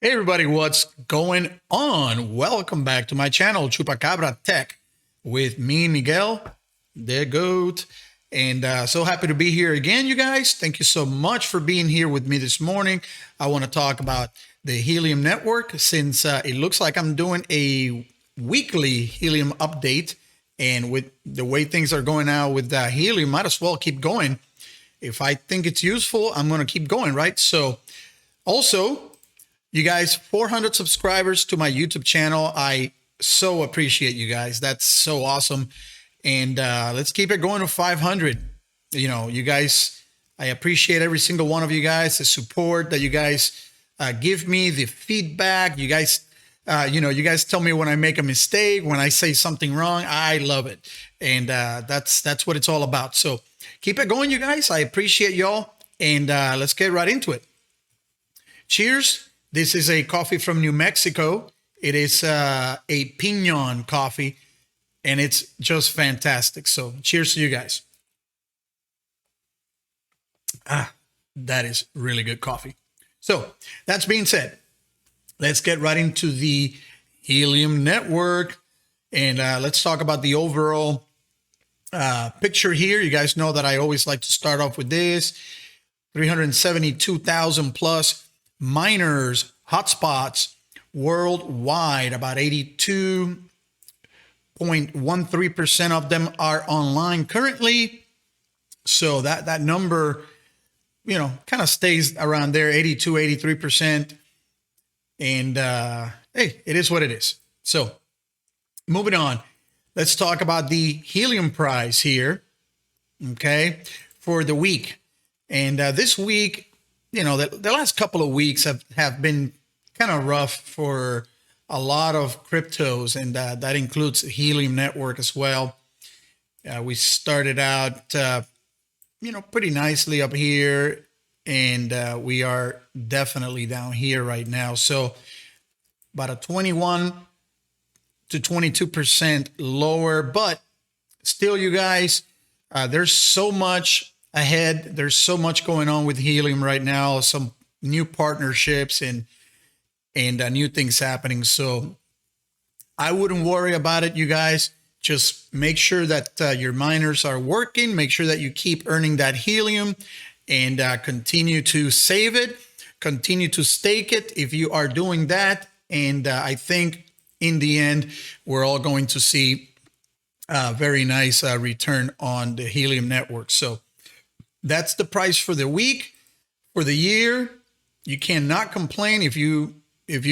Hey everybody, what's going on? Welcome back to my channel, Chupacabra Tech, with me, Miguel, the GOAT. And so happy to be here again, you guys. Thank you so much for being here with me this morning. I want to talk about the Helium Network since it looks like I'm doing a weekly Helium update. And with the way things are going now with Helium, might as well keep going. If I think it's useful, I'm going to keep going, right? So also, you guys, 400 subscribers to my YouTube channel. I so appreciate you guys. That's so awesome. And let's keep it going to 500. You know, you guys, I appreciate every single one of you guys, the support that you guys give me, the feedback. You guys, you guys tell me when I make a mistake, when I say something wrong. I love it. And that's what it's all about. So keep it going, you guys. I appreciate y'all. And let's get right into it. Cheers. This is a coffee from New Mexico. It is a Pinon coffee, and it's just fantastic. So cheers to you guys. That is really good coffee. So that's being said, let's get right into the Helium Network, and let's talk about the overall picture here. You guys know that I always like to start off with this. 372,000 plus miners, hotspots worldwide. About 82.13% of them are online currently. So that number, you know, kind of stays around there, 82, 83%. And hey, it is what it is. So moving on, let's talk about the Helium Price here, okay, for the week. And this week, you know, the last couple of weeks have been kind of rough for a lot of cryptos, and that includes Helium Network as well. We started out, pretty nicely up here, and we are definitely down here right now. So about a 21 to 22% lower, but still, you guys, there's so much ahead. There's so much going on with Helium right now, some new partnerships and new things happening. So I wouldn't worry about it, you guys. Just make sure that your miners are working. Make sure that you keep earning that Helium and continue to save it, continue to stake it if you are doing that. And I think in the end, we're all going to see a very nice return on the Helium Network. So that's the price for the week. For the year, you cannot complain if you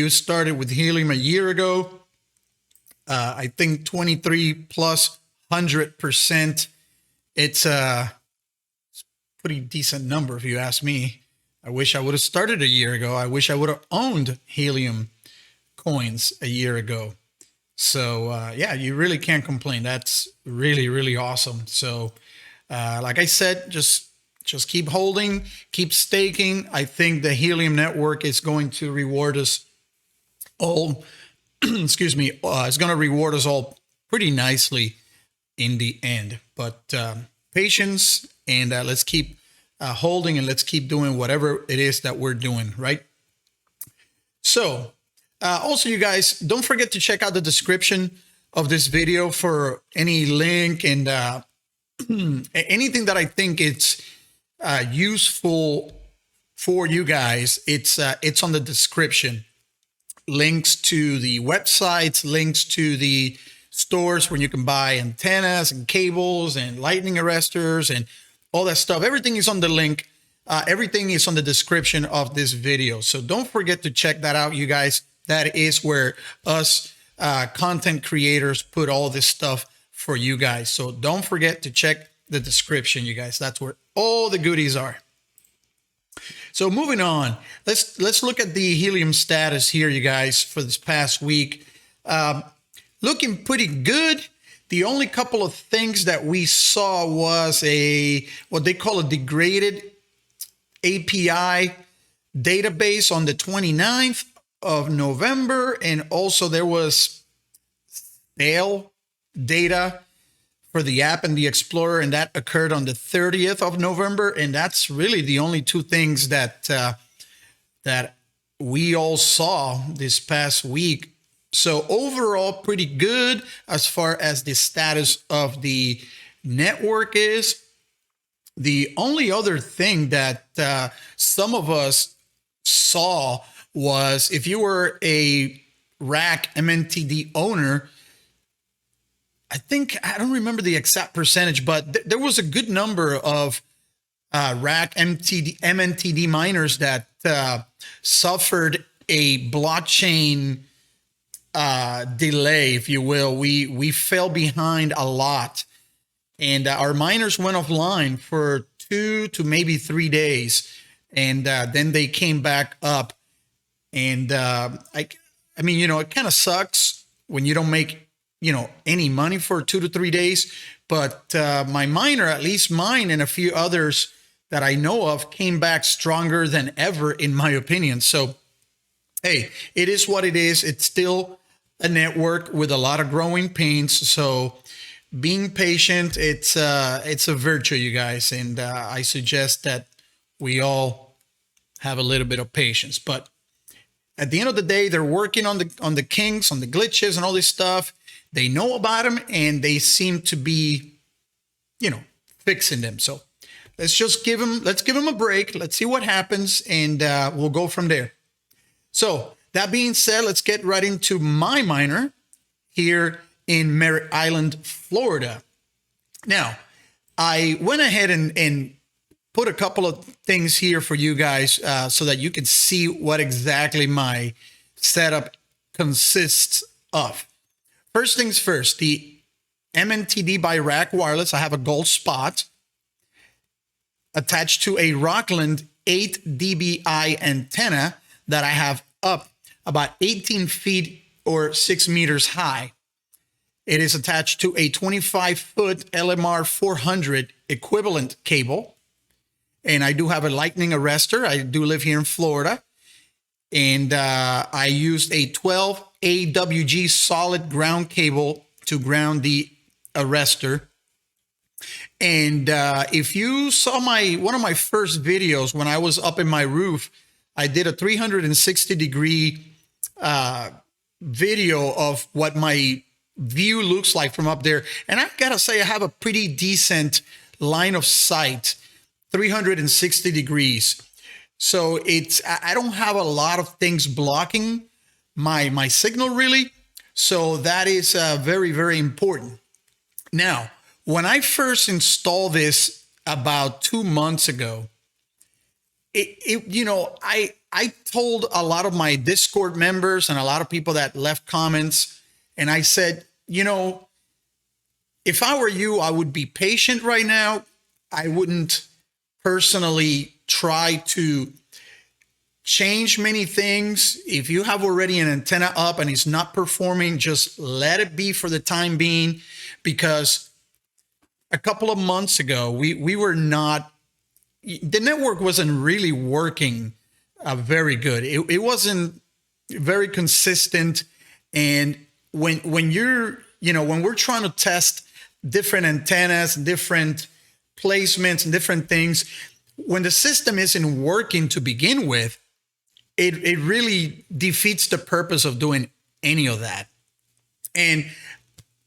started with Helium a year ago. I think 23 plus 100%. It's a pretty decent number if you ask me. I wish I would have started a year ago. I wish I would have owned Helium coins a year ago. So yeah, you really can't complain. That's really, really awesome. So like I said, just keep holding, keep staking. I think the Helium Network is going to reward us all. Excuse me. It's going to reward us all pretty nicely in the end. But patience, and let's keep holding, and let's keep doing whatever it is that we're doing, right? So also, you guys, don't forget to check out the description of this video for any link and anything that I think it's useful for you guys. It's on the description. Links to the websites, links to the stores where you can buy antennas and cables and lightning arresters and all that stuff. Everything is on the link. Everything is on the description of this video. So don't forget to check that out, you guys. That is where us content creators put all this stuff for you guys. So don't forget to check the description, you guys. That's where all the goodies are. So moving on, let's look at the Helium status here, you guys, for this past week. Looking pretty good. The only couple of things that we saw was what they call a degraded API database on the 29th of November, and also there was stale data for the app and the Explorer, and that occurred on the 30th of November. And that's really the only two things that we all saw this past week. So overall, pretty good as far as the status of the network is. The only other thing that some of us saw was if you were a RAK MNTD owner, I don't remember the exact percentage, but there was a good number of RAK MNTD miners that suffered a blockchain delay, if you will. We fell behind a lot, and our miners went offline for 2 to maybe 3 days, and then they came back up. And I mean, it kind of sucks when you don't make any money for 2 to 3 days. But my miner, at least mine and a few others that I know of, came back stronger than ever, in my opinion. So, hey, it is what it is. It's still a network with a lot of growing pains. So being patient, it's a virtue, you guys. And I suggest that we all have a little bit of patience. But at the end of the day, they're working on the kinks, on the glitches and all this stuff. They know about them, and they seem to be, fixing them. So let's give them a break. Let's see what happens, and we'll go from there. So that being said, let's get right into my miner here in Merritt Island, Florida. Now, I went ahead and put a couple of things here for you guys so that you can see what exactly my setup consists of. First things first, the MNTD by RAK Wireless. I have a gold spot attached to a ROKLAND 8 dBi antenna that I have up about 18 feet or 6 meters high. It is attached to a 25-foot LMR 400 equivalent cable. And I do have a lightning arrestor. I do live here in Florida. And I used a 12 AWG solid ground cable to ground the arrestor. And if you saw one of my first videos when I was up in my roof, I did a 360-degree video of what my view looks like from up there. And I gotta say, I have a pretty decent line of sight, 360 degrees. So I don't have a lot of things blocking my signal, really. So that is very, very important. Now, when I first installed this about 2 months ago, I told a lot of my Discord members and a lot of people that left comments, and I said, if I were you, I would be patient right now. I wouldn't personally try to change many things. If you have already an antenna up and it's not performing, just let it be for the time being, because a couple of months ago, we were not, the network wasn't really working very good. It wasn't very consistent. And when we're trying to test different antennas, different placements and different things, when the system isn't working to begin with, it really defeats the purpose of doing any of that. And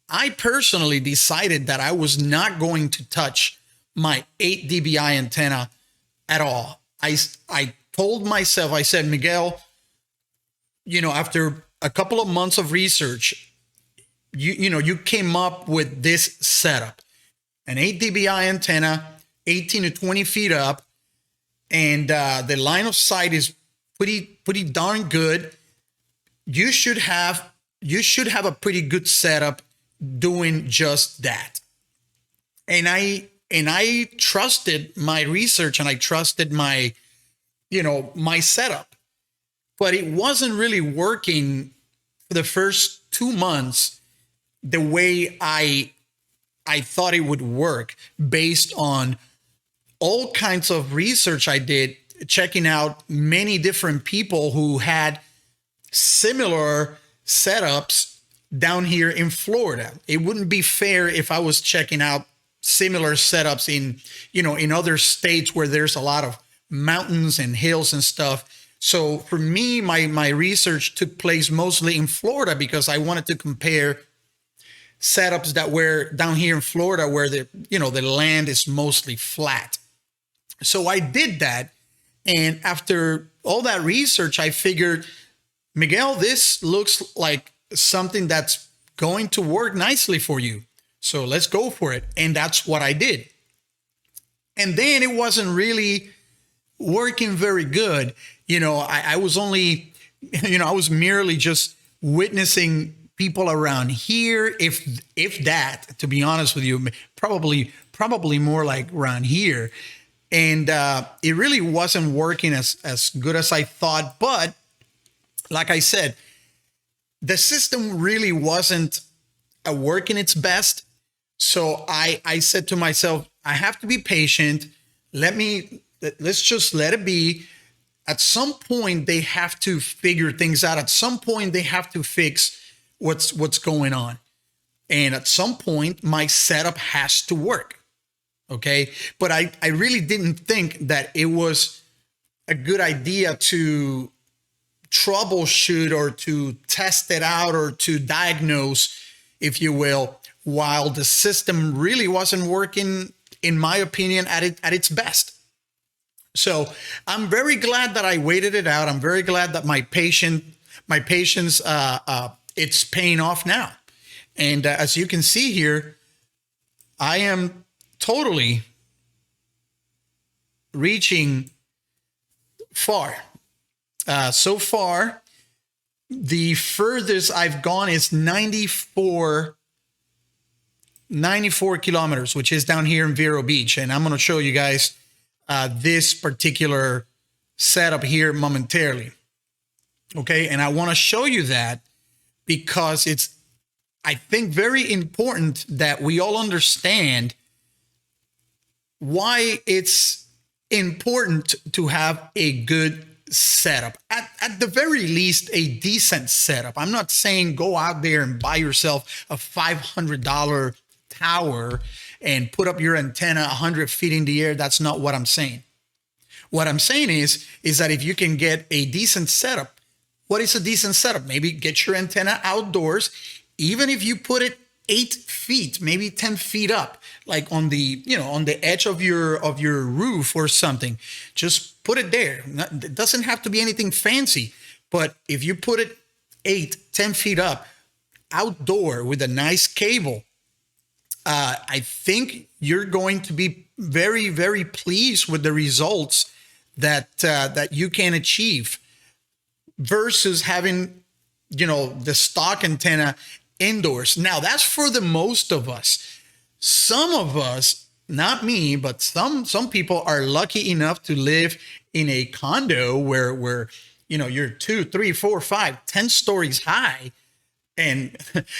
I personally decided that I was not going to touch my 8 dBi antenna at all. I told myself, I said, Miguel, after a couple of months of research, you came up with this setup, an 8 dBi antenna, 18 to 20 feet up, and the line of sight is pretty darn good. You should have a pretty good setup doing just that. And I trusted my research, and I trusted my setup, but it wasn't really working for the first 2 months the way I thought it would work, based on all kinds of research I did, checking out many different people who had similar setups down here in Florida. It wouldn't be fair if I was checking out similar setups in other states where there's a lot of mountains and hills and stuff. So for me, my research took place mostly in Florida because I wanted to compare setups that were down here in Florida where the land is mostly flat. So I did that. And after all that research, I figured, Miguel, this looks like something that's going to work nicely for you. So let's go for it. And that's what I did. And then it wasn't really working very good. I was only, I was merely just witnessing people around here, if that, to be honest with you, probably more like around here. And it really wasn't working as good as I thought. But like I said, the system really wasn't working its best. So I said to myself, I have to be patient. Let's just let it be. At some point, they have to figure things out. At some point, they have to fix what's going on. And at some point, my setup has to work. Okay. But I really didn't think that it was a good idea to troubleshoot or to test it out or to diagnose, if you will, while the system really wasn't working, in my opinion, at its best. So I'm very glad that I waited it out. I'm very glad that my patience, it's paying off now. And as you can see here, I am totally reaching far. So far, the furthest I've gone is 94 kilometers, which is down here in Vero Beach. And I'm going to show you guys this particular setup here momentarily. Okay. And I want to show you that because it's, I think, very important that we all understand why it's important to have a good setup. At the very least, a decent setup. I'm not saying go out there and buy yourself a $500 tower and put up your antenna 100 feet in the air. That's not what I'm saying. What I'm saying is that if you can get a decent setup, what is a decent setup? Maybe get your antenna outdoors, even if you put it 8 feet, maybe 10 feet up, like on the edge of your roof or something. Just put it there. It doesn't have to be anything fancy, but if you put it 8-10 feet up outdoor with a nice cable, I think you're going to be very, very pleased with the results that you can achieve versus having, the stock antenna indoors. Now, that's for the most of us. Some of us, not me, but some people are lucky enough to live in a condo where you're 2, 3, 4, 5, 10 stories high, and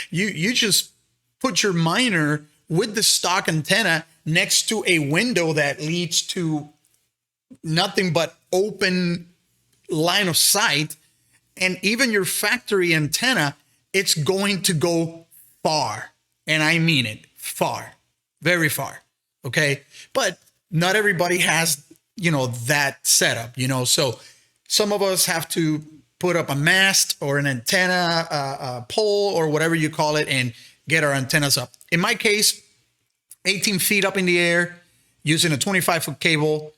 you just put your miner with the stock antenna next to a window that leads to nothing but open line of sight. And even your factory antenna, it's going to go far. And I mean it, far, very far. Okay. But not everybody has, that setup, so some of us have to put up a mast or an antenna, a pole or whatever you call it, and get our antennas up. In my case, 18 feet up in the air using a 25-foot cable,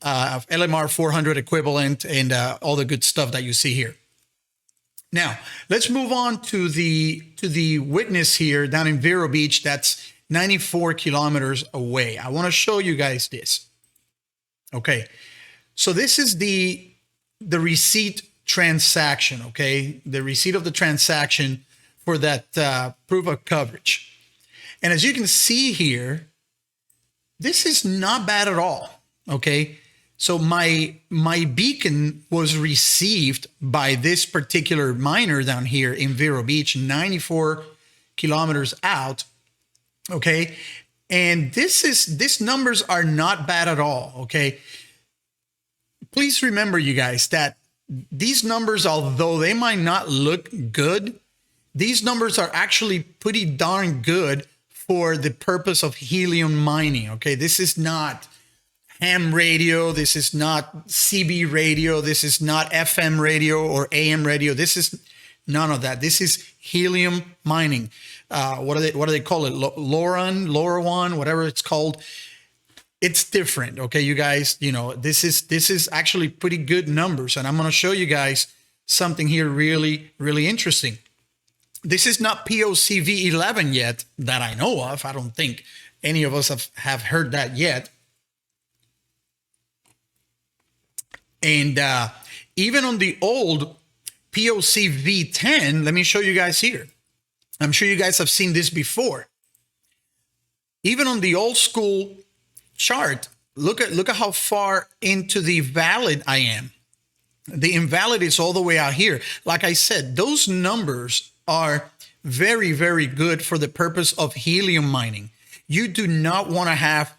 LMR 400 equivalent, and all the good stuff that you see here. Now, let's move on to the witness here down in Vero Beach. That's 94 kilometers away. I want to show you guys this. Okay, so this is the receipt transaction. Okay, the receipt of the transaction for that proof of coverage. And as you can see here, this is not bad at all. Okay. So my beacon was received by this particular miner down here in Vero Beach, 94 kilometers out. Okay. And these numbers are not bad at all. Okay. Please remember, you guys, that these numbers, although they might not look good, these numbers are actually pretty darn good for the purpose of helium mining. Okay. This is not ham radio. This is not CB radio. This is not FM radio or AM radio. This is none of that. This is helium mining. What do they call it? LoRaWAN, whatever it's called. It's different. Okay, you guys, this is actually pretty good numbers. And I'm going to show you guys something here really, really interesting. This is not POCV 11 yet that I know of. I don't think any of us have heard that yet. And even on the old POCV 10, let me show you guys here. I'm sure you guys have seen this before. Even on the old school chart, look at how far into the valid I am. The invalid is all the way out here. Like I said, those numbers are very, very good for the purpose of helium mining. You do not want to have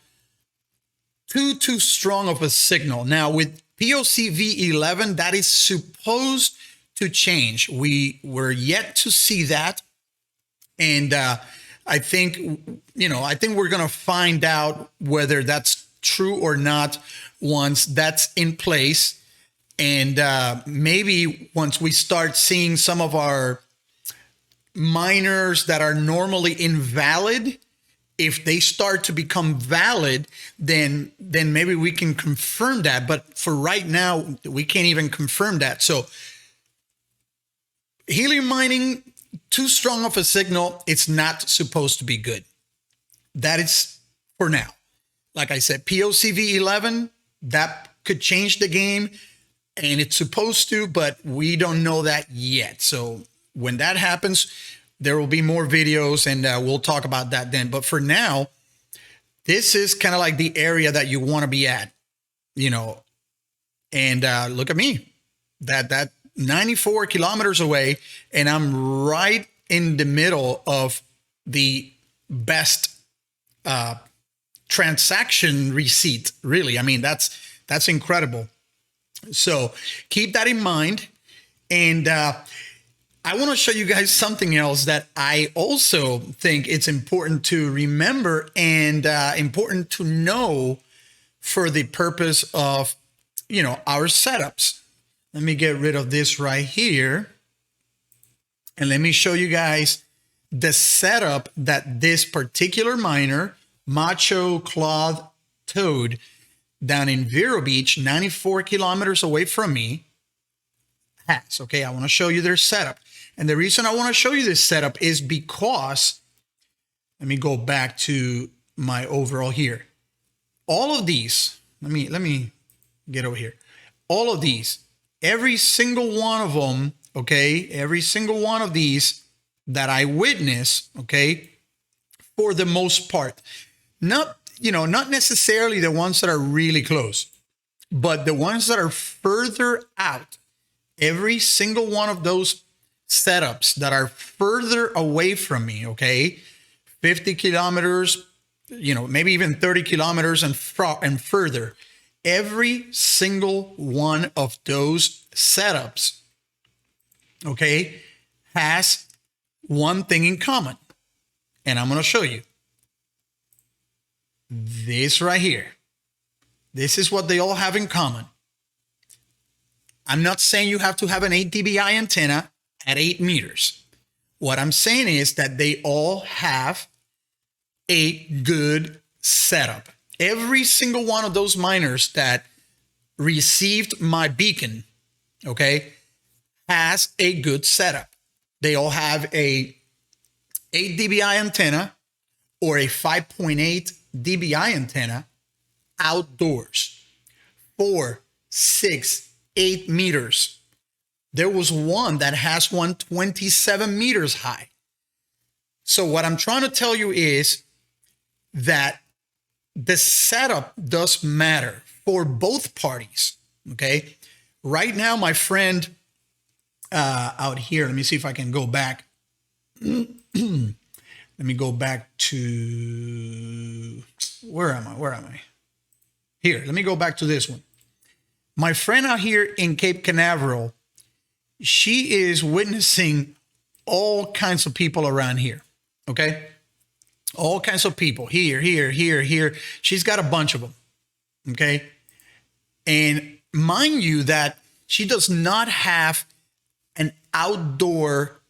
too strong of a signal. Now with POCV 11, that is supposed to change. We're yet to see that. And I think we're going to find out whether that's true or not once that's in place. And maybe once we start seeing some of our miners that are normally invalid, if they start to become valid, then maybe we can confirm that. But for right now, we can't even confirm that. So helium mining, too strong of a signal, it's not supposed to be good. That is for now. Like I said, POCV 11, that could change the game, and it's supposed to, but we don't know that yet. So when that happens, there will be more videos, and we'll talk about that then. But for now, this is kind of like the area that you want to be at, and look at me, that 94 kilometers away, and I'm right in the middle of the best transaction receipt. Really, I mean, that's incredible. So keep that in mind. And I want to show you guys something else that I also think it's important to remember and important to know for the purpose of, our setups. Let me get rid of this right here. And let me show you guys the setup that this particular miner, Macho Cloth Toad, down in Vero Beach, 94 kilometers away from me, has. Okay, I want to show you their setup. And the reason I want to show you this setup is because, let me go back to my overall here. All of these, let me get over here. All of these, every single one of them, okay, every single one of these that I witness, okay, for the most part, not necessarily the ones that are really close, but the ones that are further out, every single one of those setups that are further away from me, okay, 50 kilometers, maybe even 30 kilometers and further, every single one of those setups, okay, has one thing in common. And I'm going to show you. This right here. This is what they all have in common. I'm not saying you have to have an 8 dBi antenna at 8 meters. What I'm saying is that they all have a good setup. Every single one of those miners that received my beacon, okay, has a good setup. They all have a 8 dBi antenna or a 5.8 dBi antenna outdoors, 4, 6, 8 meters. There was one that has one 27 meters high. So what I'm trying to tell you is that the setup does matter for both parties, okay? Right now, my friend out here, let me see if I can go back. Let me go back to, where am I? Here, let me go back to this one. My friend out here in Cape Canaveral, she is witnessing all kinds of people around here, okay? All kinds of people, here. She's got a bunch of them, Okay. And mind you that she does not have an outdoor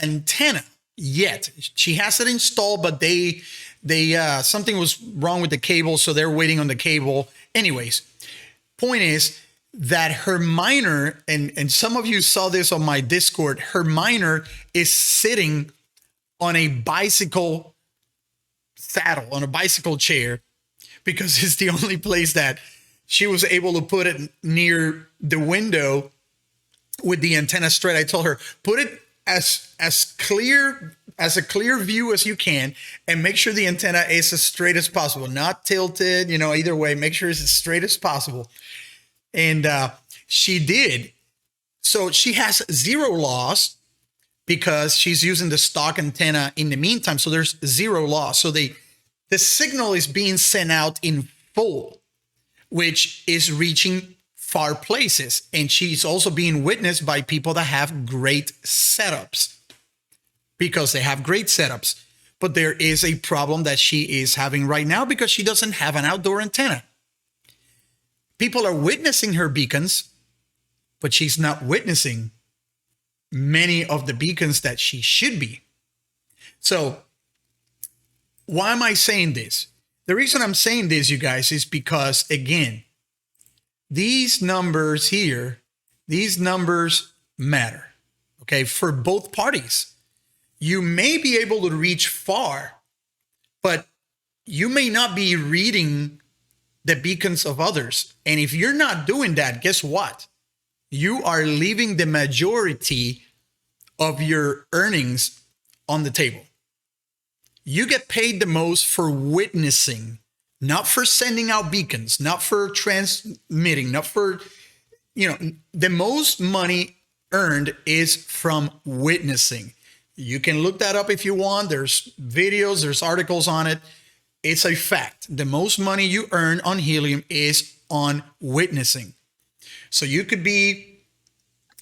antenna yet. She has it installed, but they something was wrong with the cable, so they're waiting on the cable. Anyways, point is that her miner, and some of you saw this on my Discord, her miner is sitting on a bicycle saddle, on a bicycle chair, because it's the only place that she was able to put it near the window with the antenna straight. I told her, put it as clear as a clear view as you can, and make sure the antenna is as straight as possible, not tilted, either way, make sure it's as straight as possible. And she did. So she has zero loss because she's using the stock antenna in the meantime. So there's zero loss. So the signal is being sent out in full, which is reaching far places. And she's also being witnessed by people that have great setups, because they have great setups. But there is a problem that she is having right now because she doesn't have an outdoor antenna. People are witnessing her beacons, but she's not witnessing many of the beacons that she should be. So why am I saying this? The reason I'm saying this, you guys, is because, again, these numbers here, these numbers matter, okay, for both parties. You may be able to reach far, but you may not be reading the beacons of others. And if you're not doing that, guess what? You are leaving the majority of your earnings on the table. You get paid the most for witnessing, not for sending out beacons, not for transmitting, not for, the most money earned is from witnessing. You can look that up if you want. There's videos, there's articles on it. It's a fact. The most money you earn on Helium is on witnessing. So you could be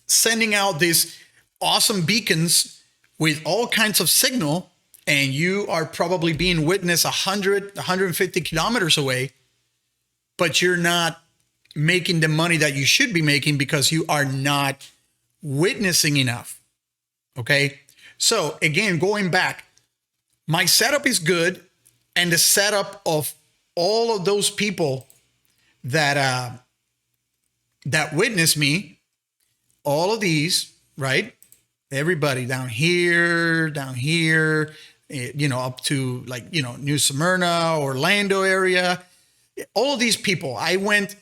sending out these awesome beacons with all kinds of signal, and you are probably being witnessed 100, 150 kilometers away, but you're not making the money that you should be making because you are not witnessing enough. Okay. So again, going back, my setup is good. And the setup of all of those people that witnessed me, all of these, right? Everybody down here, up to New Smyrna, Orlando area, all of these people, I went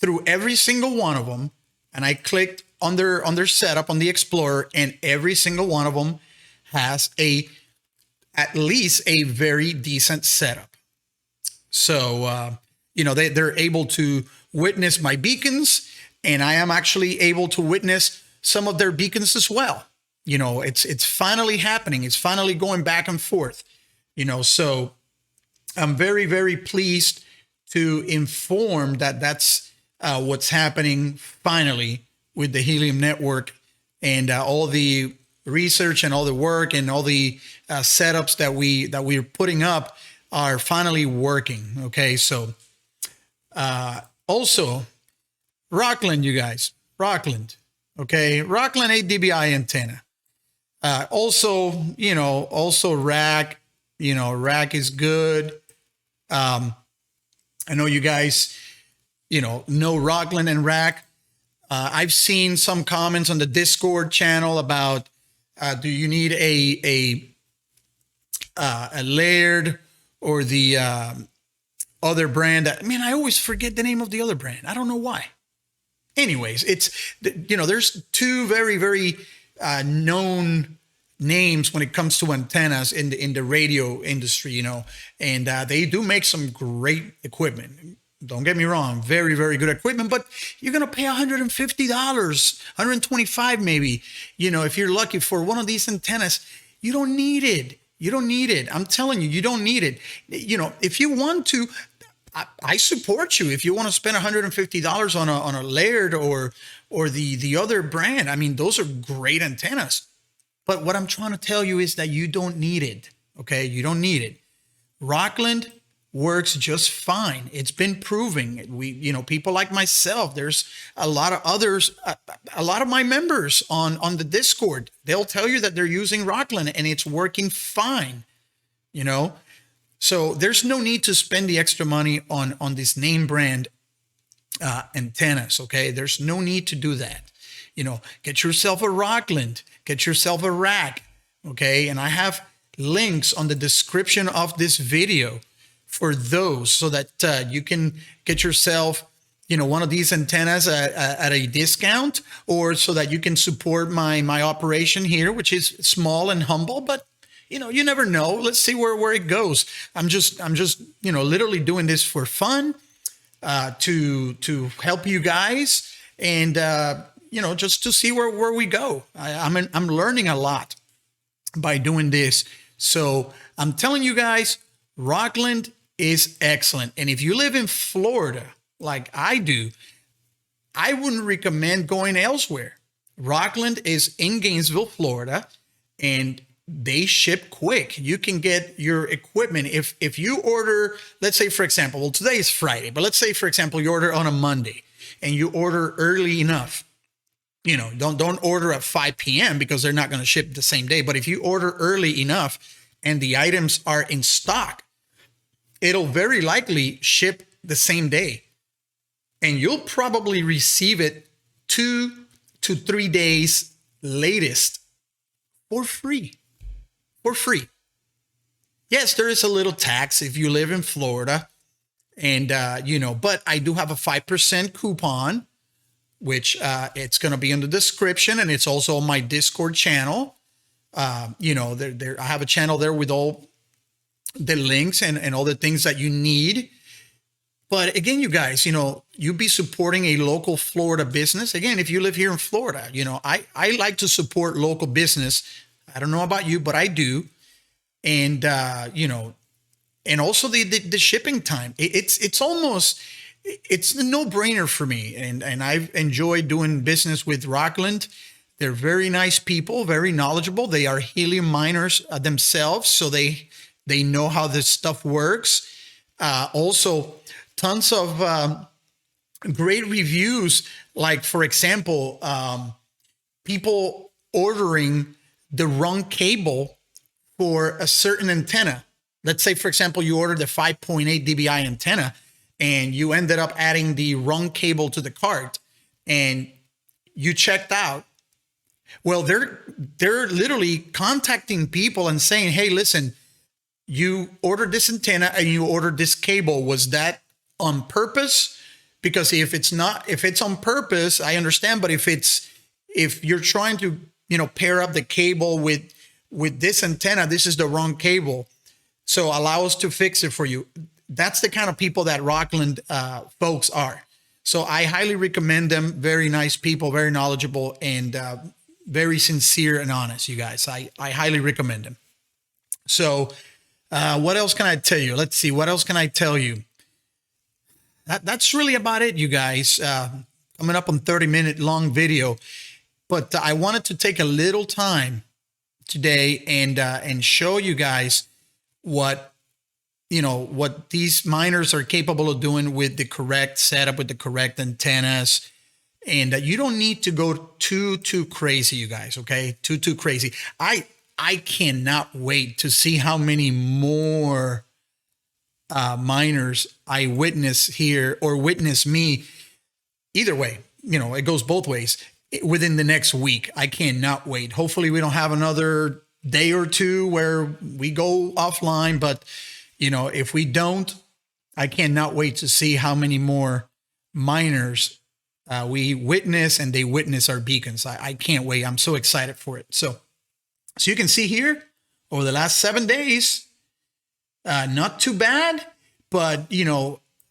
through every single one of them, and I clicked on their setup on the Explorer, and every single one of them has at least a very decent setup. So, they're able to witness my beacons, and I am actually able to witness some of their beacons as well. It's finally happening. It's finally going back and forth, so I'm very, very pleased to inform that that's what's happening finally with the Helium Network, and all the research and all the work and all the setups that we're putting up are finally working. Okay. So, also ROKLAND, you guys, ROKLAND. Okay. ROKLAND 8 dBi antenna. Also rack, rack is good. I know you guys, know ROKLAND and rack. I've seen some comments on the Discord channel about, do you need a layered or the other brand? I always forget the name of the other brand. I don't know why. Anyways, there's two very, very known names when it comes to antennas in the radio industry, and they do make some great equipment. Don't get me wrong, very, very good equipment, but you're going to pay $150, $125 maybe, if you're lucky for one of these antennas. You don't need it. You don't need it. I'm telling you, you don't need it. If you want to, I support you. If you want to spend $150 on a layered or the other brand, those are great antennas. But what I'm trying to tell you is that you don't need it. Okay. You don't need it. ROKLAND works just fine. It's been proving. People like myself, there's a lot of others, a lot of my members on the Discord, they'll tell you that they're using ROKLAND and it's working fine, So there's no need to spend the extra money on this name brand antennas, okay? There's no need to do that. Get yourself a ROKLAND, get yourself a rack, okay? And I have links on the description of this video for those, so that you can get yourself, one of these antennas at a discount, or so that you can support my operation here, which is small and humble, but you never know. Let's see where it goes. I'm just literally doing this for fun, to help you guys, and just to see where we go. I'm learning a lot by doing this. So I'm telling you guys, ROKLAND is excellent. And if you live in Florida, like I do, I wouldn't recommend going elsewhere. ROKLAND is in Gainesville, Florida, and they ship quick. You can get your equipment. If you order, let's say, for example, well, today is Friday, but let's say, for example, you order on a Monday and you order early enough. Don't order at 5 p.m. because they're not going to ship the same day. But if you order early enough and the items are in stock, it'll very likely ship the same day. And you'll probably receive it 2 to 3 days latest for free. For free. Yes, there is a little tax if you live in Florida. And, but I do have a 5% coupon, which it's going to be in the description. And it's also on my Discord channel. I have a channel there with all the links and all the things that you need. But again, you guys, you be supporting a local Florida business. Again, if you live here in Florida, I like to support local business. I don't know about you, but I do. And, and also the shipping time. It's a no-brainer for me. And I've enjoyed doing business with ROKLAND. They're very nice people, very knowledgeable. They are helium miners themselves, so they know how this stuff works. Also, tons of great reviews. Like, for example, people ordering the wrong cable for a certain antenna. Let's say, for example, you ordered the 5.8 dBi antenna and you ended up adding the wrong cable to the cart and you checked out. Well, they're literally contacting people and saying, hey, listen, you ordered this antenna and you ordered this cable. Was that on purpose? Because if it's on purpose, I understand. But if you're trying to, pair up the cable with this antenna, this is the wrong cable. So allow us to fix it for you. That's the kind of people that ROKLAND folks are. So I highly recommend them. Very nice people, very knowledgeable, and very sincere and honest, you guys. I highly recommend them. So what else can I tell you? Let's see. What else can I tell you? That's really about it, you guys. Coming up on 30-minute long video. But I wanted to take a little time today and show you guys what these miners are capable of doing with the correct setup, with the correct antennas. And you don't need to go too crazy, you guys, okay? Too crazy. I cannot wait to see how many more miners I witness here or witness me. Either way, it goes both ways within the next week. I cannot wait. Hopefully we don't have another day or two where we go offline, but if we don't, I cannot wait to see how many more miners we witness and they witness our beacons. I can't wait. I'm so excited for it. So you can see here over the last 7 days, not too bad, but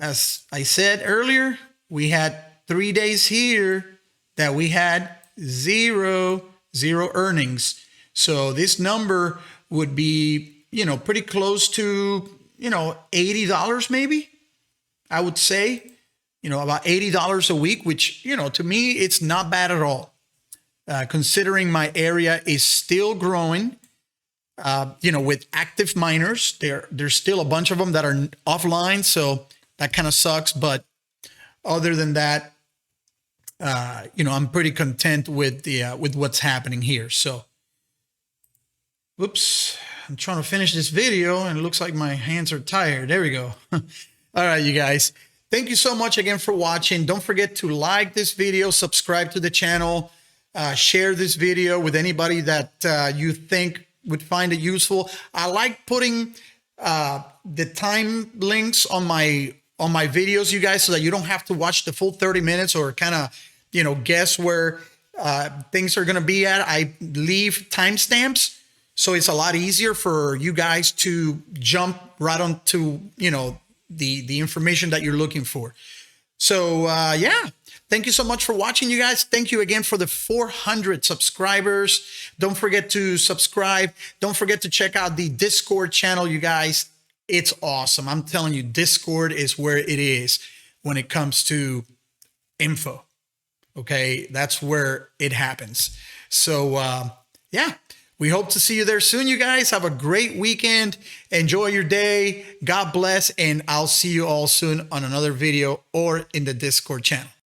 as I said earlier, we had 3 days here that we had zero earnings. So this number would be, pretty close to, $80 maybe, I would say, about $80 a week, which, to me, it's not bad at all. Considering my area is still growing, with active miners. There's still a bunch of them that are offline, so that kind of sucks. But other than that, I'm pretty content with with what's happening here. So, whoops, I'm trying to finish this video and it looks like my hands are tired. There we go. All right, you guys. Thank you so much again for watching. Don't forget to like this video, subscribe to the channel, share this video with anybody that you think would find it useful. I like putting the time links on my videos, you guys, so that you don't have to watch the full 30 minutes or kind of, guess where things are going to be at. I leave timestamps, so it's a lot easier for you guys to jump right onto, the information that you're looking for. So, yeah. Thank you so much for watching, you guys. Thank you again for the 400 subscribers. Don't forget to subscribe. Don't forget to check out the Discord channel, you guys. It's awesome. I'm telling you, Discord is where it is when it comes to info. Okay, that's where it happens. So, yeah, we hope to see you there soon, you guys. Have a great weekend. Enjoy your day. God bless, and I'll see you all soon on another video or in the Discord channel.